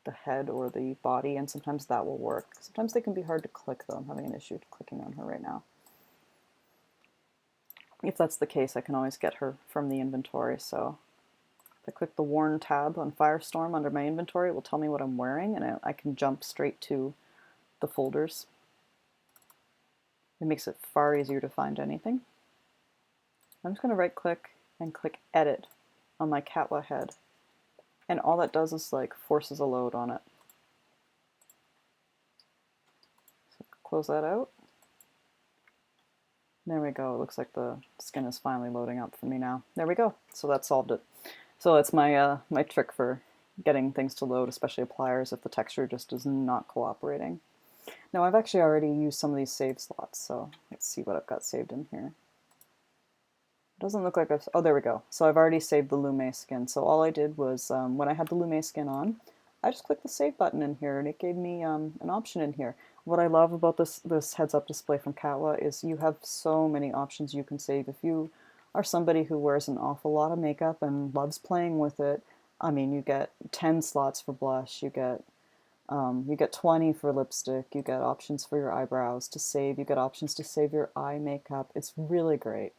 the head or the body, and sometimes that will work. Sometimes they can be hard to click, though. I'm having an issue clicking on her right now. If that's the case, I can always get her from the inventory. So if I click the Worn tab on Firestorm under my inventory, it will tell me what I'm wearing, and I can jump straight to the folders. It makes it far easier to find anything. I'm just going to right-click and click Edit on my Catwa head. And all that does is like forces a load on it. So close that out. There we go. It looks like the skin is finally loading up for me now. There we go. So that solved it. So that's my my trick for getting things to load, especially appliers, if the texture just is not cooperating. Now I've actually already used some of these save slots, so let's see what I've got saved in here. Doesn't look like I've... Oh, there we go. So I've already saved the Lume skin. So all I did was, when I had the Lume skin on, I just clicked the save button in here, and it gave me an option in here. What I love about this heads-up display from Catwa is you have so many options you can save. If you are somebody who wears an awful lot of makeup and loves playing with it, I mean, you get 10 slots for blush, you get 20 for lipstick, you get options for your eyebrows to save, you get options to save your eye makeup. It's really great.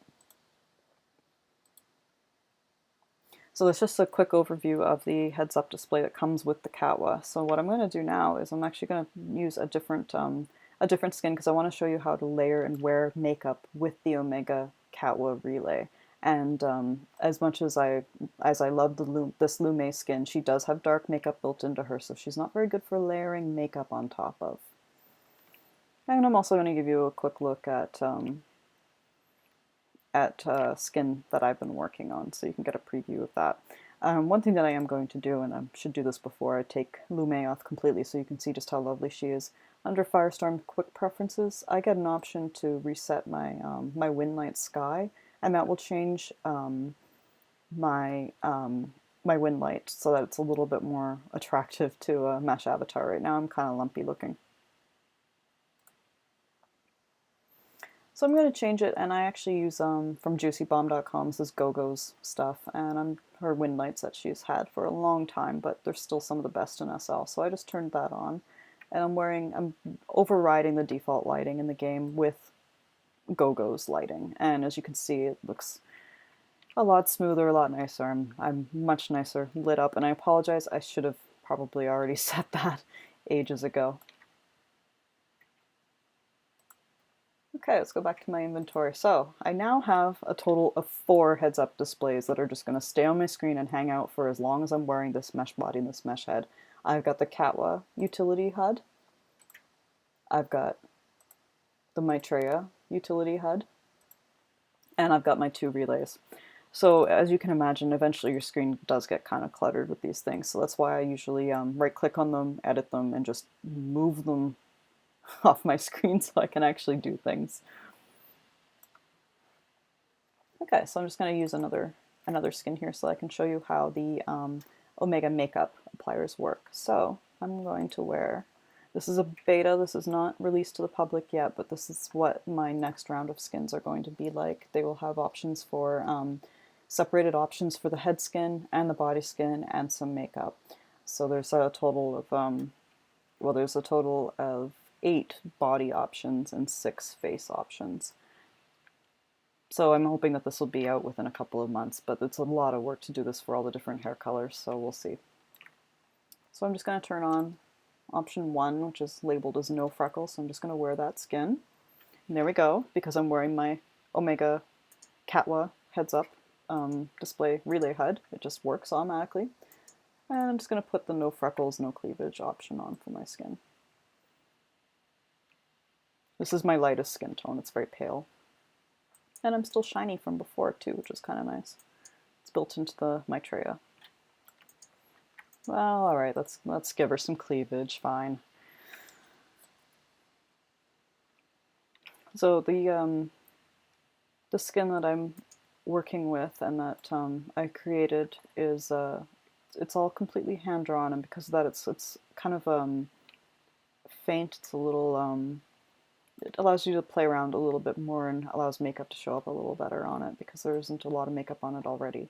So that's just a quick overview of the heads-up display that comes with the Catwa. So what I'm going to do now is I'm actually going to use a different skin because I want to show you how to layer and wear makeup with the Omega Catwa Relay. And as much as I love this Lume skin, she does have dark makeup built into her, so she's not very good for layering makeup on top of. And I'm also going to give you a quick look at skin that I've been working on, so you can get a preview of that. One thing that I am going to do, and I should do this before I take Lume off completely so you can see just how lovely she is, under Firestorm Quick Preferences, I get an option to reset my my Windlight Sky, and that will change my my Windlight so that it's a little bit more attractive to a mesh avatar. Right now I'm kind of lumpy looking. So I'm going to change it, and I actually use from juicybomb.com, this is Gogo's stuff, and her wind lights that she's had for a long time, but they're still some of the best in SL. So I just turned that on, and I'm overriding the default lighting in the game with Gogo's lighting, and as you can see, it looks a lot smoother, a lot nicer. I'm much nicer lit up, and I apologize, I should have probably already set that ages ago. Okay, let's go back to my inventory. So I now have a total of 4 heads-up displays that are just going to stay on my screen and hang out for as long as I'm wearing this mesh body and this mesh head. I've got the Catwa utility HUD. I've got the Maitreya utility HUD. And I've got my 2 relays. So as you can imagine, eventually your screen does get kind of cluttered with these things. So that's why I usually right-click on them, edit them, and just move them off my screen so I can actually do things. Okay, so I'm just going to use another skin here so I can show you how the Omega makeup appliers work. So I'm going to wear, this is a beta, this is not released to the public yet, but this is what my next round of skins are going to be like. They will have options for, separated options for the head skin and the body skin and some makeup. So there's a total of, well, there's a total of 8 body options and 6 face options. So I'm hoping that this will be out within a couple of months, but it's a lot of work to do this for all the different hair colors, so we'll see. So I'm just going to turn on option 1, which is labeled as no freckles, so I'm just going to wear that skin. And there we go, because I'm wearing my Omega Catwa heads up display relay HUD. It just works automatically. And I'm just going to put the no freckles, no cleavage option on for my skin. This is my lightest skin tone, it's very pale. And I'm still shiny from before too, which is kind of nice. It's built into the Maitreya. Well, alright, let's give her some cleavage, fine. So the skin that I'm working with and that I created is it's all completely hand drawn, and because of that it's kind of faint. It's a little it allows you to play around a little bit more and allows makeup to show up a little better on it because there isn't a lot of makeup on it already.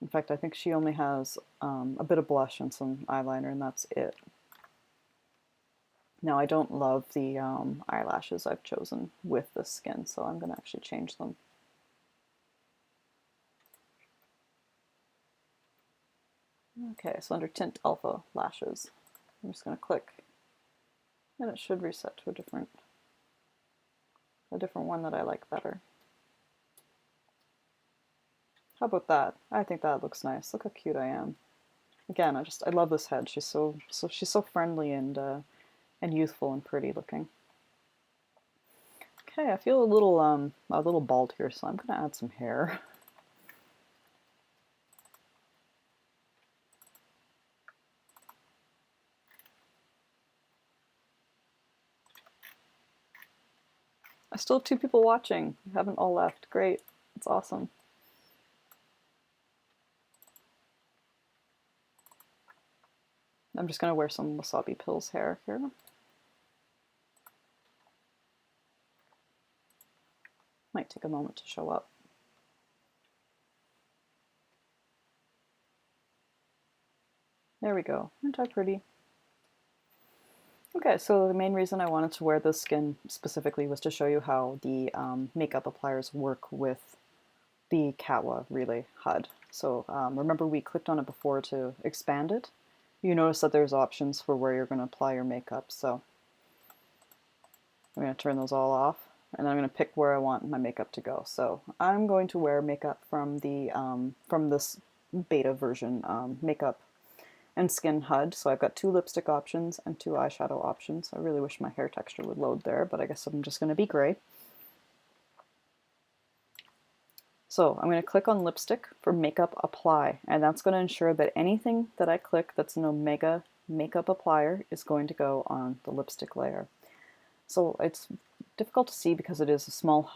In fact, I think she only has a bit of blush and some eyeliner, and that's it. Now, I don't love the eyelashes I've chosen with this skin, so I'm going to actually change them. Okay, so under Tint Alpha Lashes, I'm just going to click, and it should reset to a different one that I like better. How about that? I think that looks nice. Look how cute I am. Again, I love this head. She's so friendly and youthful and pretty looking. Okay, I feel a little bald here, so I'm gonna add some hair. I still have 2 people watching. You haven't all left. Great. It's awesome. I'm just going to wear some Wasabi Pills hair here. Might take a moment to show up. There we go. Aren't I pretty? Okay, so the main reason I wanted to wear this skin specifically was to show you how the makeup appliers work with the Catwa Relay HUD. So remember we clicked on it before to expand it. You notice that there's options for where you're going to apply your makeup, so I'm going to turn those all off, and I'm going to pick where I want my makeup to go. So I'm going to wear makeup from the from this beta version makeup and skin HUD. So I've got 2 lipstick options and 2 eyeshadow options. I really wish my hair texture would load there, but I guess I'm just going to be gray. So I'm going to click on lipstick for makeup apply, and that's going to ensure that anything that I click that's an Omega makeup applier is going to go on the lipstick layer. So it's difficult to see because it is a small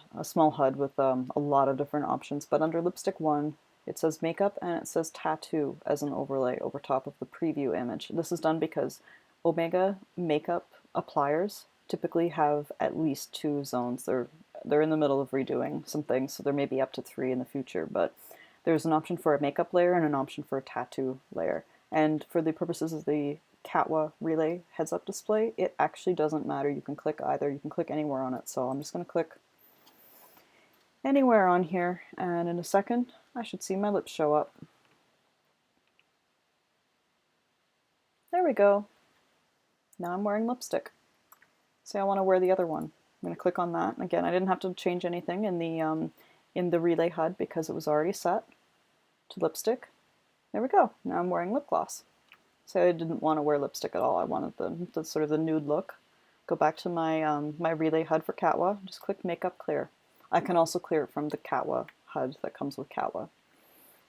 HUD with a lot of different options, but under lipstick 1 it says makeup and it says tattoo as an overlay over top of the preview image. This is done because Omega makeup appliers typically have at least 2 zones. They're they're in the middle of redoing some things, so there may be up to 3 in the future, but there's an option for a makeup layer and an option for a tattoo layer. And for the purposes of the Catwa relay heads-up display, it actually doesn't matter. You can click either. You can click anywhere on it. So I'm just going to click anywhere on here, and in a second I should see my lips show up. There we go. Now I'm wearing lipstick. Say I want to wear the other one. I'm going to click on that. Again, I didn't have to change anything in the relay HUD because it was already set to lipstick. There we go. Now I'm wearing lip gloss. Say I didn't want to wear lipstick at all. I wanted the sort of the nude look. Go back to my my relay HUD for Catwa. Just click Makeup Clear. I can also clear it from the Catwa HUD that comes with Catwa.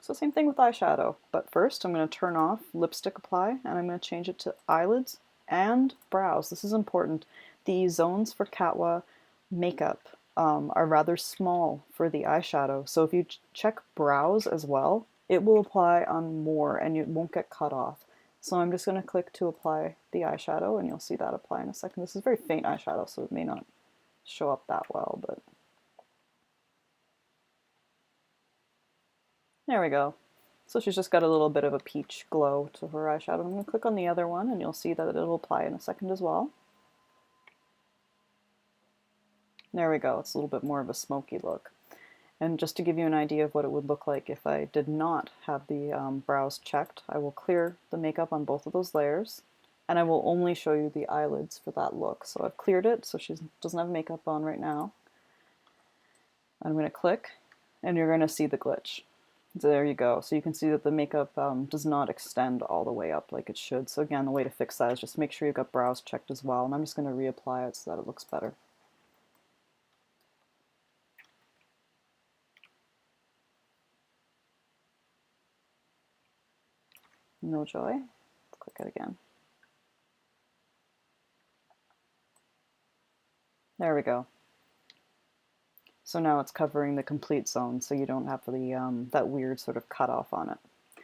So same thing with eyeshadow, but first I'm going to turn off lipstick apply and I'm going to change it to eyelids and brows. This is important. The zones for Catwa makeup are rather small for the eyeshadow, so if you check brows as well, it will apply on more and it won't get cut off. So I'm just going to click to apply the eyeshadow and you'll see that apply in a second. This is very faint eyeshadow, so it may not show up that well, but there we go. So she's just got a little bit of a peach glow to her eyeshadow. I'm going to click on the other one and you'll see that it'll apply in a second as well. There we go. It's a little bit more of a smoky look. And just to give you an idea of what it would look like if I did not have the brows checked, I will clear the makeup on both of those layers and I will only show you the eyelids for that look. So I've cleared it so she doesn't have makeup on right now. I'm going to click and you're going to see the glitch. So there you go. So you can see that the makeup does not extend all the way up like it should. So again, the way to fix that is just make sure you've got brows checked as well. And I'm just going to reapply it so that it looks better. No joy. Click it again. There we go. So now it's covering the complete zone, so you don't have the that weird sort of cutoff on it.